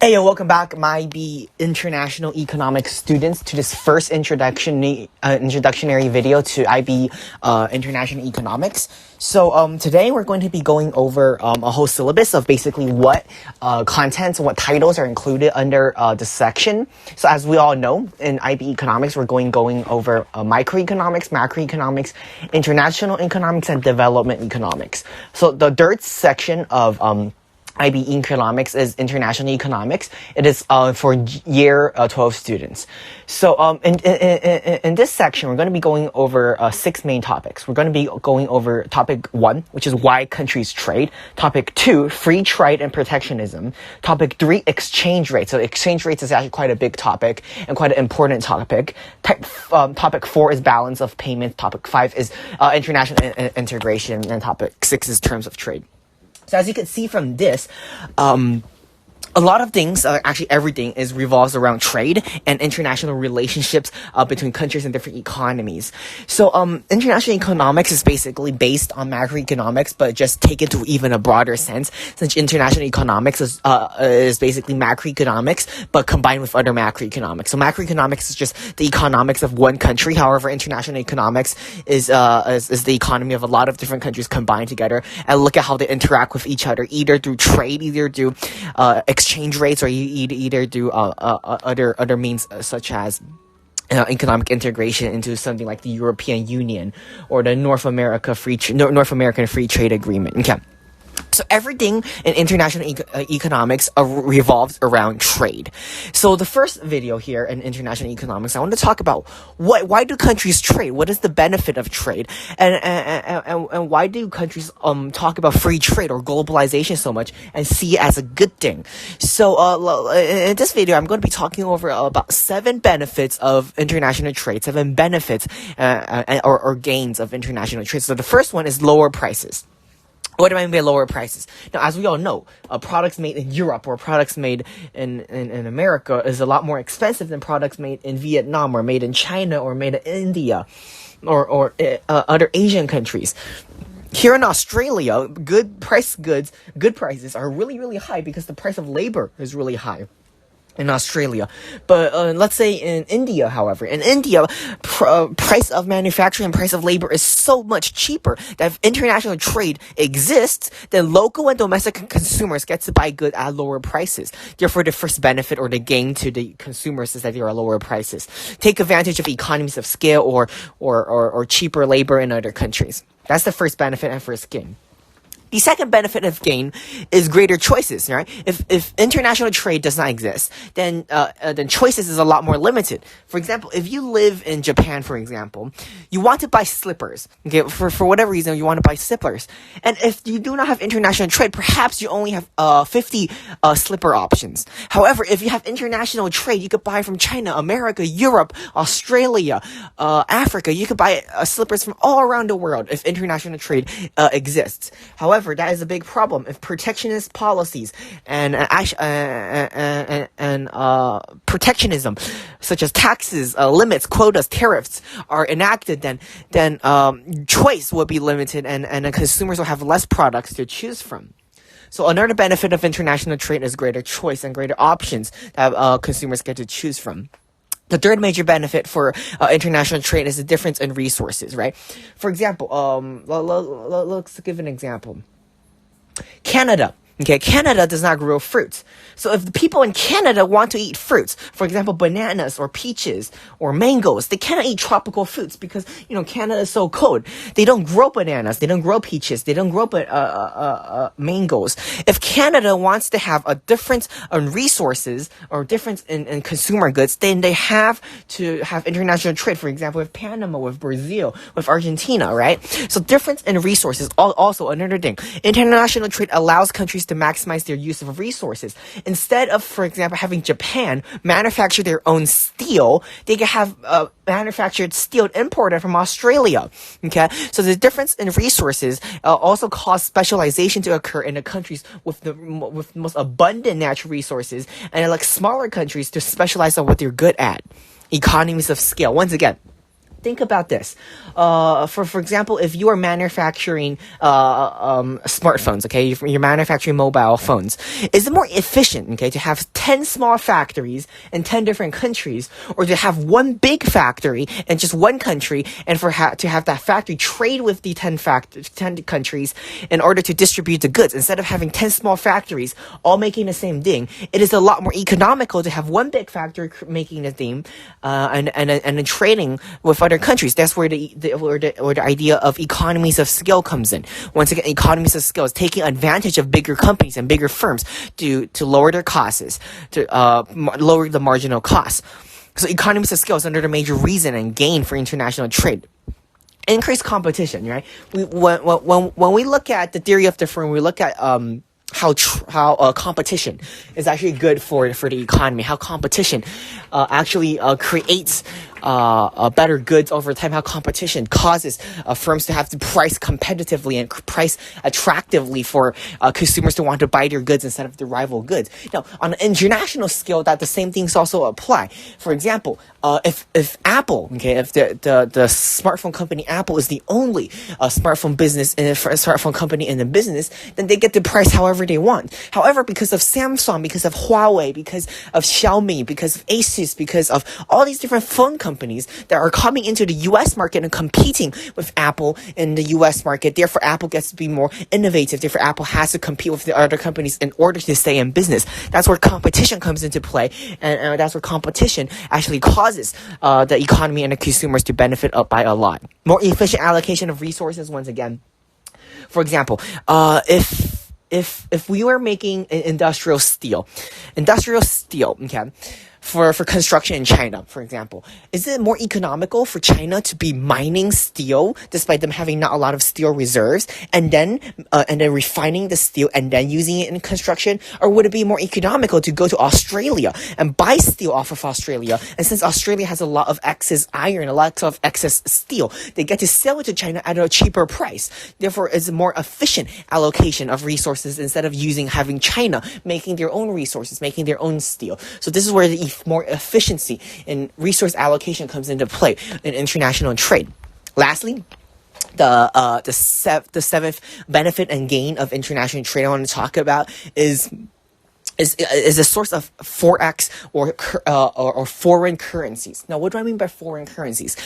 Hey, yo, welcome back, my international economics students, to this first introductionary video to IB international economics. So today we're going to be going over a whole syllabus of basically what contents, what titles are included under the section. So as we all know, in IB economics, we're going over microeconomics, macroeconomics, international economics, and development economics. So the third section of IB economics is international economics. It is for year 12 students. So in this section, we're going to be going over 6 main topics. We're going to be going over topic 1, which is why countries trade. Topic 2, free trade and protectionism. Topic 3, exchange rates. So exchange rates is actually quite a big topic and quite an important topic. Topic 4 is balance of payments. Topic 5 is international integration. And topic 6 is terms of trade. So as you can see from this, a lot of things, actually everything, revolves around trade and international relationships between countries and different economies. So international economics is basically based on macroeconomics, but just taken to even a broader sense, since international economics is basically macroeconomics, but combined with other macroeconomics. So macroeconomics is just the economics of one country. However, international economics is the economy of a lot of different countries combined together, and look at how they interact with each other, either through trade, either through exchange rates, or you either do other means such as economic integration into something like the European Union or the North American Free Trade Agreement. Okay. So everything in international economics revolves around trade. So the first video here in international economics, I want to talk about why do countries trade? What is the benefit of trade? And why do countries talk about free trade or globalization so much and see it as a good thing? So in this video, I'm going to be talking over about 7 benefits of international trade, 7 benefits or gains of international trade. So the first one is lower prices. What do I mean by lower prices? Now, as we all know, products made in Europe or products made in America is a lot more expensive than products made in Vietnam or made in China or made in India or other Asian countries. Here in Australia, good prices are really, really high because the price of labor is really high in Australia. But let's say in India, however, price of manufacturing and price of labor is so much cheaper that if international trade exists, then local and domestic consumers get to buy goods at lower prices. Therefore, the first benefit or the gain to the consumers is that there are lower prices. Take advantage of economies of scale or cheaper labor in other countries. That's the first benefit and first gain. The second benefit of gain is greater choices, right? If international trade does not exist, then choices is a lot more limited. For example, if you live in Japan, for example, you want to buy slippers. Okay, for whatever reason, you want to buy slippers. And if you do not have international trade, perhaps you only have 50 slipper options. However, if you have international trade, you could buy from China, America, Europe, Australia, Africa. You could buy slippers from all around the world if international trade exists. However, that is a big problem. If protectionist policies and protectionism, such as taxes, limits, quotas, tariffs, are enacted, then choice will be limited, and consumers will have less products to choose from. So another benefit of international trade is greater choice and greater options that consumers get to choose from. The third major benefit for international trade is the difference in resources, right? For example, let's give an example. Canada. Okay, Canada does not grow fruits. So if the people in Canada want to eat fruits, for example, bananas or peaches or mangoes, they cannot eat tropical fruits because, Canada is so cold. They don't grow bananas, they don't grow peaches, they don't grow mangoes. If Canada wants to have a difference in resources or difference in consumer goods, then they have to have international trade, for example, with Panama, with Brazil, with Argentina, right? So difference in resources, also another thing. International trade allows countries to maximize their use of resources. Instead of, for example, having Japan manufacture their own steel, they can have manufactured steel imported from Australia. Okay, so the difference in resources also cause specialization to occur in the countries with the most abundant natural resources, and smaller countries to specialize on what they're good at. Economies of scale. Once again, Think about this. For example, if you are manufacturing smartphones, okay, you're manufacturing mobile phones, is it more efficient, okay, to have 10 small factories in 10 different countries, or to have one big factory in just one country, and to have that factory trade with the 10 countries in order to distribute the goods, instead of having 10 small factories all making the same thing? It is a lot more economical to have one big factory making the thing, and then trading with other countries. That's where the idea of economies of scale comes in. Once again, economies of scale is taking advantage of bigger companies and bigger firms to lower their costs, to lower the marginal costs. So economies of scale is another major reason and gain for international trade. Increased competition, right? When we look at the theory of the firm, we look at how competition is actually good for the economy. How competition actually creates better goods over time. How competition causes firms to have to price competitively and price attractively for consumers to want to buy their goods instead of the rival goods. Now, on an international scale, that the same things also apply. For example, if Apple, okay, if the smartphone company Apple is the only smartphone company in the business, then they get to price however they want. However, because of Samsung, because of Huawei, because of Xiaomi, because of Asus, because of all these different phone companies that are coming into the US market and competing with Apple in the US market, therefore Apple gets to be more innovative. Therefore Apple has to compete with the other companies in order to stay in business. That's where competition comes into play, and that's where competition actually causes the economy and the consumers to benefit up by a lot. More efficient allocation of resources, once again. For example, if we were making industrial steel, okay, for construction in China, for example, is it more economical for China to be mining steel despite them having not a lot of steel reserves, and then refining the steel and then using it in construction? Or would it be more economical to go to Australia and buy steel off of Australia? And since Australia has a lot of excess iron, a lot of excess steel, they get to sell it to China at a cheaper price. Therefore, it's a more efficient allocation of resources instead of having China making their own resources, making their own steel. So this is where the more efficiency in resource allocation comes into play in international trade. Lastly, the seventh benefit and gain of international trade I want to talk about is a source of forex or foreign currencies. Now, what do I mean by foreign currencies?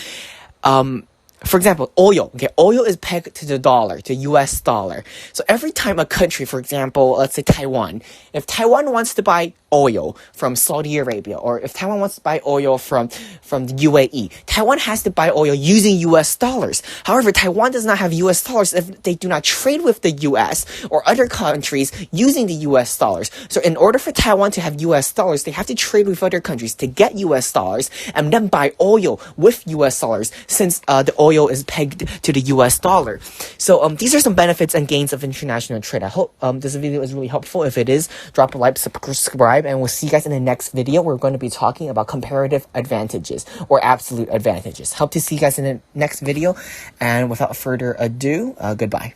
For example, oil. Okay, oil is pegged to the dollar, to US dollar. So every time a country, for example, let's say Taiwan, if Taiwan wants to buy oil from Saudi Arabia, or if Taiwan wants to buy oil from the UAE, Taiwan has to buy oil using US dollars. However, Taiwan does not have US dollars if they do not trade with the US or other countries using the US dollars. So in order for Taiwan to have US dollars, they have to trade with other countries to get US dollars and then buy oil with US dollars, since the oil is pegged to the US dollar. So these are some benefits and gains of international trade. I hope this video is really helpful. If it is, drop a like, subscribe, and we'll see you guys in the next video. We're going to be talking about comparative advantages or absolute advantages. Hope to see you guys in the next video. And without further ado, goodbye.